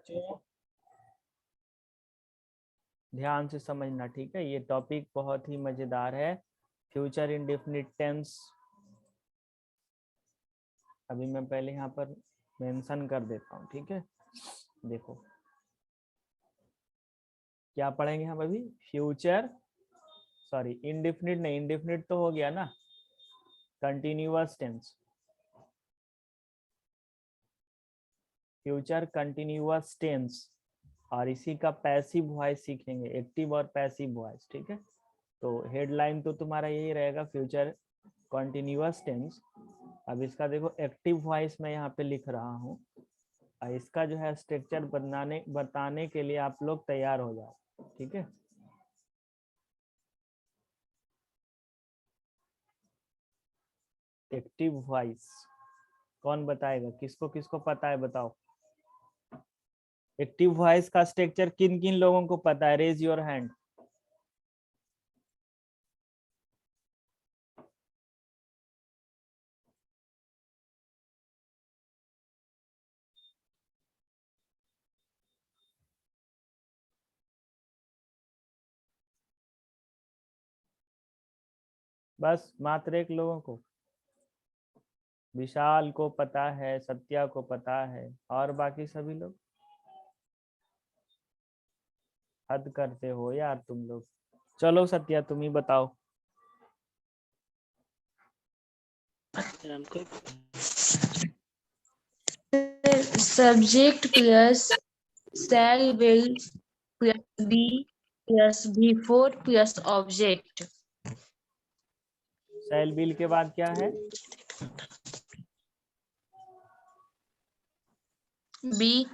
बच्चों ध्यान से समझना, ठीक है। ये टॉपिक बहुत ही मजेदार है, फ्यूचर इंडेफिनिट टेंस। अभी मैं पहले यहाँ पर मेंशन कर देता हूँ, ठीक है। देखो क्या पढ़ेंगे हम अभी, फ्यूचर सॉरी इंडेफिनिट नहीं, इंडेफिनिट तो हो गया ना, continuous tense, future continuous tense. और इसी का पैसिव वॉइस सीखेंगे, एक्टिव और पैसिव वॉइस, ठीक है। तो हेडलाइन तो तुम्हारा यही रहेगा, फ्यूचर कंटिन्यूअस टेंस। अब इसका देखो एक्टिव वॉइस मैं यहाँ पे लिख रहा हूँ, और इसका जो है स्ट्रक्चर बताने के लिए आप लोग तैयार हो जाओ, ठीक है। एक्टिव वॉइस कौन बताएगा, किसको किसको पता है बताओ। एक्टिव वॉइस का स्ट्रक्चर किन किन लोगों को पता है, रेज योर हैंड। बस मात्र एक लोगों को, विशाल को पता है, सत्या को पता है, और बाकी सभी लोग। हद करते हो यार तुम लोग। चलो सत्या तुम ही बताओ। Subject plus shall, will plus be plus before plus object. Shell bill के बाद क्या है, Be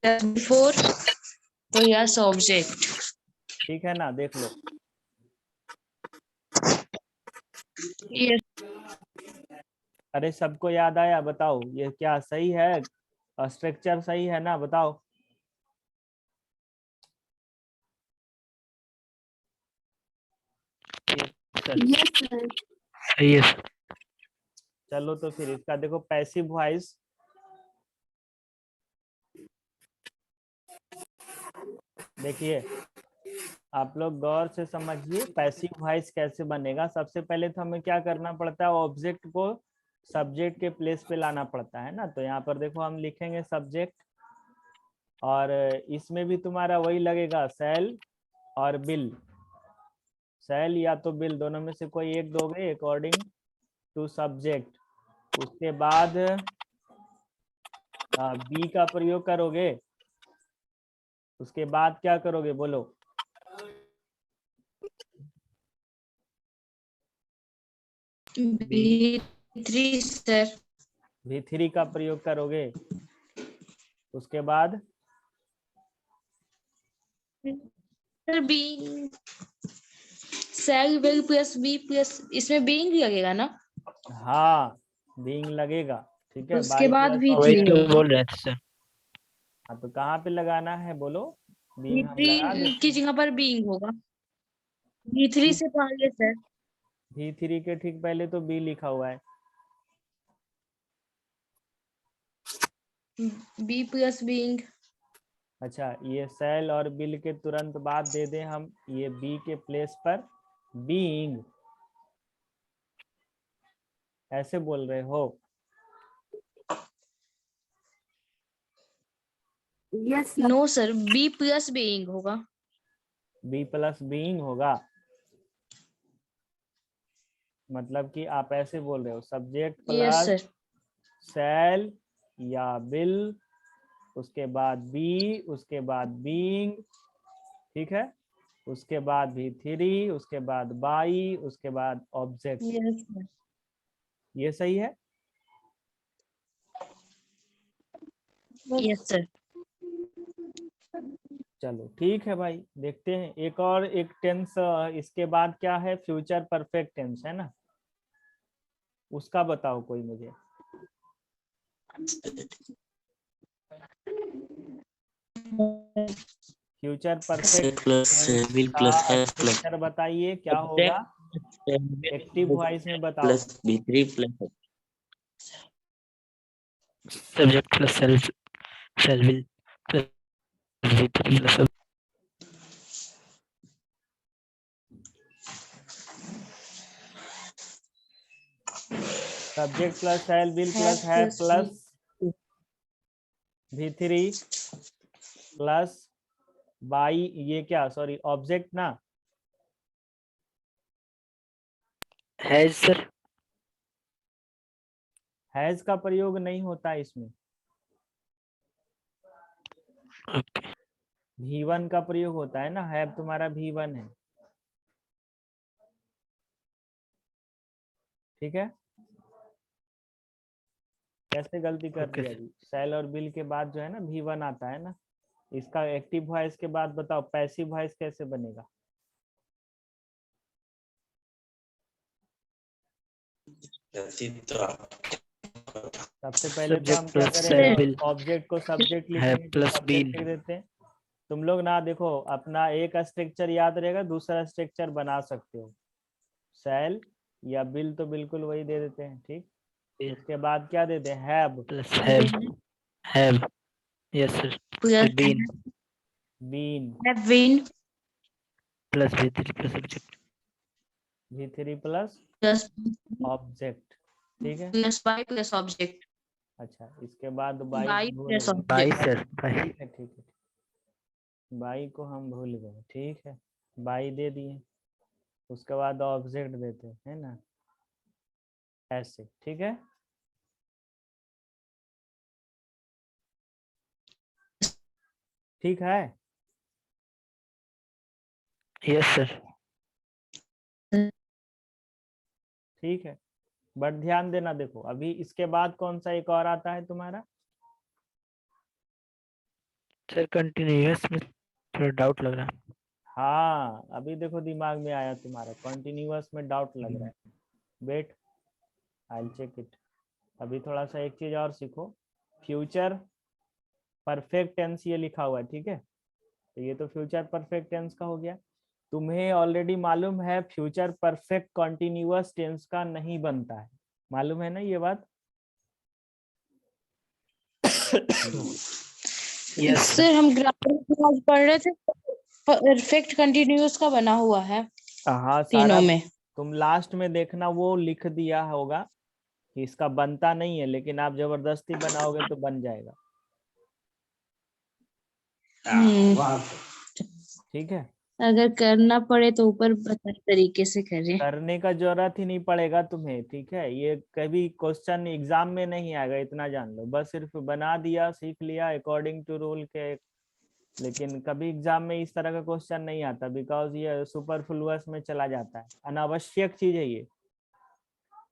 plus before plus object. ठीक है ना, देख लो। Yes. अरे सबको याद आया, बताओ ये क्या सही है, स्ट्रक्चर सही है ना, बताओ। सही है। चलो तो फिर इसका देखो पैसिव वॉइस, देखिए आप लोग गौर से समझिए पैसिव वॉइस कैसे बनेगा। सबसे पहले तो हमें क्या करना पड़ता है, ऑब्जेक्ट को सब्जेक्ट के प्लेस पे लाना पड़ता है ना। तो यहाँ पर देखो हम लिखेंगे सब्जेक्ट, और इसमें भी तुम्हारा वही लगेगा, शैल और बिल। शैल या तो बिल, दोनों में से कोई एक दोगे अकॉर्डिंग टू सब्जेक्ट। उसके बाद बी का प्रयोग करोगे। उसके बाद क्या करोगे बोलो, B3 sir. V3 का प्रयोग करोगे। उसके बाद Sir, being shall, will plus be plus इसमें being लगेगा ना? हाँ बीइंग लगेगा, ठीक है। उसके बाई बाद प्लस भी वही थ्री तो होगा। बोल रहे थे सर। हाँ तो कहाँ पे लगाना है बोलो, बीइंग हम लगा B3 देते की हैं। जगह पर being होगा। B3 से पहले सर। V3 के ठीक पहले तो बी लिखा हुआ है। B plus being. अच्छा ये सेल और बिल के तुरंत बाद दे दें हम ये बी के प्लेस पर बीइंग, ऐसे बोल रहे हो। Yes, no sir, B plus being होगा। बी प्लस बीइंग होगा, मतलब कि आप ऐसे बोल रहे हो सब्जेक्ट Yes प्लस सर। सेल या बिल, उसके बाद बी, उसके बाद बीइंग, ठीक है। उसके बाद V3, उसके बाद बाई, उसके बाद ऑब्जेक्ट। Yes sir. ये सही है। Yes sir. चलो ठीक है भाई, देखते हैं एक और एक टेंस। इसके बाद क्या है, फ्यूचर परफेक्ट टेंस है ना, उसका बताओ कोई मुझे। Future perfect plus tens will का प्लस है प्लस स्ट्रक्चर बताइए क्या होगा, एक्टिव वॉइस में बताओ। Plus B3 plus subject plus shall will plus V3 plus subject plus shell will plus है plus plus V3 plus by, ये क्या, सॉरी ऑब्जेक्ट ना, has सर। हैज का प्रयोग नहीं होता इसमें, ओके V1 का प्रयोग होता है ना, हैव तुम्हारा V1 है, ठीक है। कैसे गलती कर ओके दिया जी, शैल और विल के बाद जो है ना V1 आता है ना, इसका एक्टिव वॉइस के बाद बताओ पैसिव वॉइस कैसे बनेगा। सबसे पहले तो हम सब्जेक्ट क्या प्लस shall करेंगे, will ऑब्जेक्ट को सब्जेक्ट have लिखेंगे, तो plus सब्जेक्ट been लिख देते हैं। तुम लोग ना देखो अपना एक स्ट्रक्चर याद रहेगा, दूसरा स्ट्रक्चर बना सकते हो, शैल या बिल तो बिल्कुल वही दे देते हैं, ठीक। उसके बाद क्या देते हैं, have, plus have yes sir plus been been, have been plus V3 plus subject V3 plus plus object, ठीक है। plus by plus object अच्छा इसके बाद बाई by भूल plus गए, by object sir by ठीक है ठीक है, बाई को हम भूल गए, ठीक है, बाई दे दिए, उसके बाद ऑब्जेक्ट देते हैं, है ना, ऐसे, ठीक है। ठीक है, yes sir ठीक है, बट ध्यान देना, देखो अभी इसके बाद कौन सा एक और आता है तुम्हारा, सर कंटिन्यूअस में थोड़ा डाउट लग रहा है। हाँ अभी देखो दिमाग में आया तुम्हारा, कॉन्टिन्यूअस में डाउट लग रहा है, वेट आई चेक इट। अभी थोड़ा सा एक चीज और सीखो, फ्यूचर परफेक्ट टेंस ये लिखा हुआ है, ठीक है, तो ये तो फ्यूचर परफेक्ट टेंस का हो गया। तुम्हें ऑलरेडी मालूम है फ्यूचर परफेक्ट कॉन्टिन्यूअस टेंस का नहीं बनता है, मालूम है ना ये बात। यस सर हम ग्रामर आज पढ़ रहे थे, परफेक्ट कंटिन्यूअस का बना हुआ है हाँ सारा, तीनों में। तुम लास्ट में देखना वो लिख दिया होगा कि इसका बनता नहीं है, लेकिन आप जबरदस्ती बनाओगे तो बन जाएगा, ठीक है। अगर करना पड़े तो ऊपर बताए तरीके से करें। करने का जरूरत ही नहीं पड़ेगा तुम्हें, ठीक है, ये कभी क्वेश्चन एग्जाम में नहीं आएगा, इतना जान लो, बस सिर्फ बना दिया सीख लिया अकॉर्डिंग टू रूल के, लेकिन कभी एग्जाम में इस तरह का क्वेश्चन नहीं आता, बिकॉज ये सुपरफ्लुअस में चला जाता है, अनावश्यक चीज है ये।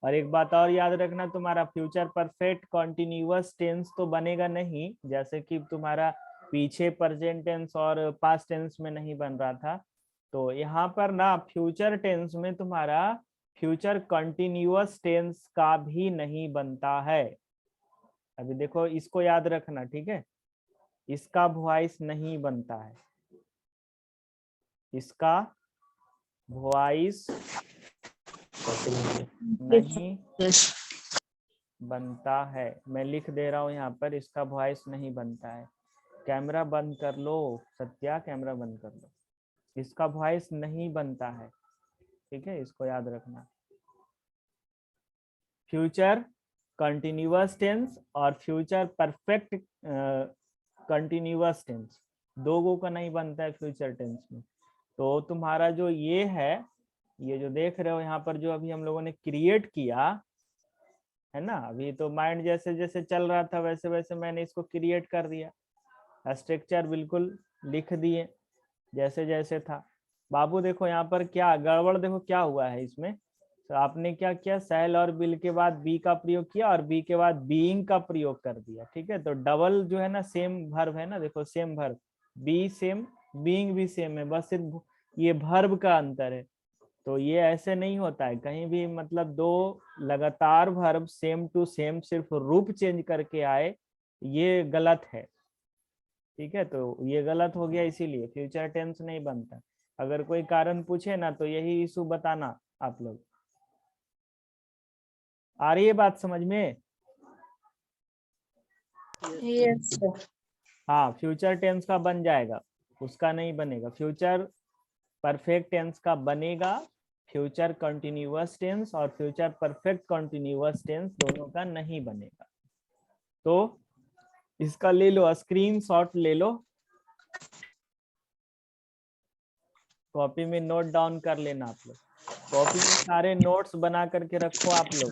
और एक बात और याद रखना, तुम्हारा फ्यूचर परफेक्ट कॉन्टिन्यूअस टेंस तो बनेगा नहीं, जैसे कि तुम्हारा पीछे प्रेजेंट टेंस और पास्ट टेंस में नहीं बन रहा था, तो यहाँ पर ना फ्यूचर टेंस में तुम्हारा फ्यूचर कंटिन्यूअस टेंस का भी नहीं बनता है। अभी देखो इसको याद रखना, ठीक है, इसका वॉइस नहीं बनता है, इसका वॉइस नहीं बनता है, मैं लिख दे रहा हूँ यहाँ पर, इसका वॉइस नहीं बनता है। कैमरा बंद कर लो सत्या, कैमरा बंद कर लो, इसका वॉइस नहीं बनता है, ठीक है, इसको याद रखना। फ्यूचर कंटिन्यूअस टेंस और फ्यूचर परफेक्ट कंटिन्यूअस टेंस दो का नहीं बनता है फ्यूचर टेंस में। तो तुम्हारा जो ये है, ये जो देख रहे हो यहाँ पर जो अभी हम लोगों ने क्रिएट किया है ना, अभी तो माइंड जैसे जैसे चल रहा था वैसे वैसे मैंने इसको क्रिएट कर दिया, स्ट्रक्चर बिल्कुल लिख दिए जैसे जैसे था। बाबू देखो यहाँ पर क्या गड़बड़, देखो क्या हुआ है इसमें, तो आपने क्या किया, शैल और बिल के बाद बी का प्रयोग किया और बी के बाद बीइंग का प्रयोग कर दिया, ठीक है, तो डबल जो है ना सेम वर्ब है ना, देखो same verb, B same being भी सेम है, बस सिर्फ ये वर्ब का अंतर है। तो ये ऐसे नहीं होता है कहीं भी, मतलब दो लगातार वर्ब सेम टू सेम सिर्फ रूप चेंज करके आए, ये गलत है, ठीक है, तो ये गलत हो गया, इसीलिए फ्यूचर टेंस नहीं बनता। अगर कोई कारण पूछे ना तो यही इशू बताना आप लोग। आ रही है बात समझ में? Yes sir. हाँ, फ्यूचर टेंस का बन जाएगा, उसका नहीं बनेगा। फ्यूचर परफेक्ट टेंस का बनेगा, फ्यूचर कंटिन्यूअस टेंस और फ्यूचर परफेक्ट कंटिन्यूअस टेंस दोनों का नहीं बनेगा। तो इसका ले लो स्क्रीनशॉट, ले लो, कॉपी में नोट डाउन कर लेना आप लोग। कॉपी में सारे नोट्स बना करके रखो आप लोग।